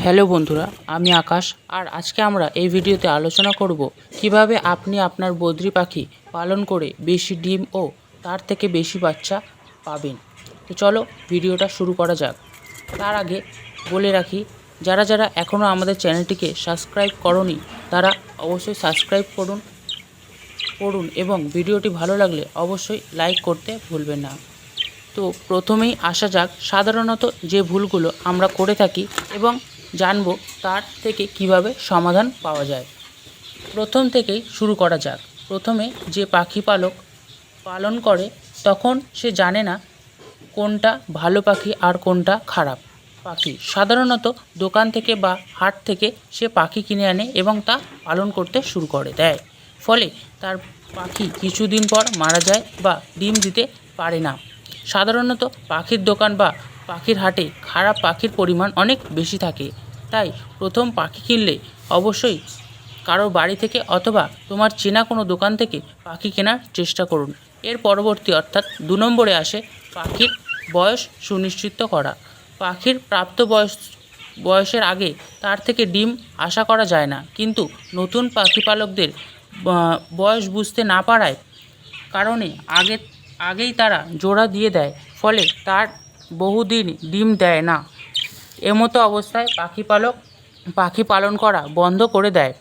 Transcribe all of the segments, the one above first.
Hello বন্ধুরা, আমি আকাশ। আর আজকে আমরা এই ভিডিওতে আলোচনা করব কিভাবে আপনি আপনার বদ্রি পাখি পালন করে বেশি ডিম ও তার থেকে বেশি বাচ্চা পাবেন। তো চলো ভিডিওটা শুরু করা যাক। তার আগে বলে রাখি, যারা যারা এখনও আমাদের চ্যানেলটিকে সাবস্ক্রাইব করনি তারা অবশ্যই সাবস্ক্রাইব করুন এবং ভিডিওটি ভালো লাগলে অবশ্যই লাইক করতে ভুলবেন না। তো প্রথমেই আসা যাক সাধারণত যে ভুলগুলো আমরা করে থাকি এবং জানবো তার থেকে কিভাবে সমাধান পাওয়া যায়। প্রথম থেকেই শুরু করা যাক। প্রথমে যে পাখি পালন করে তখন সে জানে না কোনটা ভালো পাখি আর কোনটা খারাপ পাখি। সাধারণত দোকান থেকে বা হাট থেকে সে পাখি কিনে আনে এবং তা পালন করতে শুরু করে দেয়। ফলে তার পাখি কিছুদিন পর মারা যায় বা ডিম দিতে পারে না। সাধারণত পাখির দোকান বা পাখির হাটে খারাপ পাখির পরিমাণ অনেক বেশি থাকে। তাই প্রথম পাখি কিনলে অবশ্যই কারোর বাড়ি থেকে অথবা তোমার চেনা কোনো দোকান থেকে পাখি কেনার চেষ্টা করুন। এর পরবর্তী অর্থাৎ 2 নম্বরে আসে পাখির বয়স সুনিশ্চিত করা। পাখির প্রাপ্ত বয়সের আগে তার থেকে ডিম আশা করা যায় না, কিন্তু নতুন পাখি পালকদের বয়স বুঝতে না পারায় কারণে আগেই তারা জোড়া দিয়ে দেয়, ফলে তার বহুদিন ডিম দেয় না। এমতো অবস্থায় পাখি পালন করা বন্ধ করে দেয়।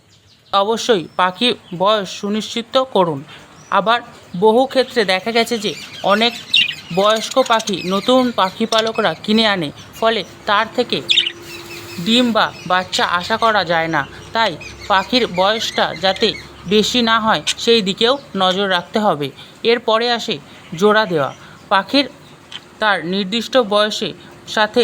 অবশ্যই পাখি বয়স সুনিশ্চিত করুন। আবার বহু ক্ষেত্রে দেখা গেছে যে অনেক বয়স্ক পাখি নতুন পাখি পালকরা কিনে আনে, ফলে তার থেকে ডিম বা বাচ্চা আশা করা যায় না। তাই পাখির বয়সটা যাতে বেশি না হয় সেই দিকেও নজর রাখতে হবে। এরপরে আসে জোড়া দেওয়া। পাখির তার নির্দিষ্ট বয়সের সাথে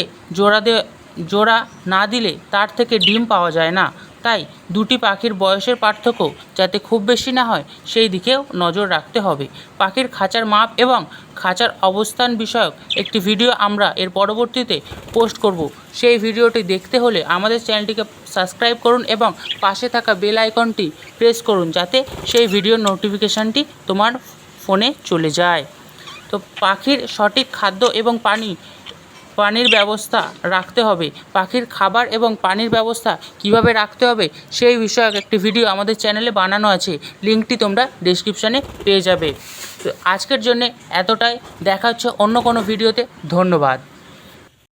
জোড়া না দিলে তার থেকে ডিম পাওয়া যায় না। তাই দুটি পাখির বয়সের পার্থক্য যাতে খুব বেশি না হয় সেই দিকেও নজর রাখতে হবে। পাখির খাঁচার মাপ এবং খাঁচার অবস্থান বিষয়ক একটি ভিডিও আমরা এর পরবর্তীতে পোস্ট করব। সেই ভিডিওটি দেখতে হলে আমাদের চ্যানেলটিকে সাবস্ক্রাইব করুন এবং পাশে থাকা বেল আইকনটি প্রেস করুন, যাতে সেই ভিডিওর নোটিফিকেশানটি তোমার ফোনে চলে যায়। তো পাখির সঠিক খাদ্য এবং পানির ব্যবস্থা রাখতে হবে। পাখির খাবার এবং পানির ব্যবস্থা কিভাবে রাখতে হবে সেই বিষয়ক একটি ভিডিও আমাদের চ্যানেলে বানানো আছে, লিঙ্কটি তোমরা ডেসক্রিপশানে পেয়ে যাবে। তো আজকের জন্যে এতটাই। দেখা হচ্ছে অন্য কোনো ভিডিওতে। ধন্যবাদ।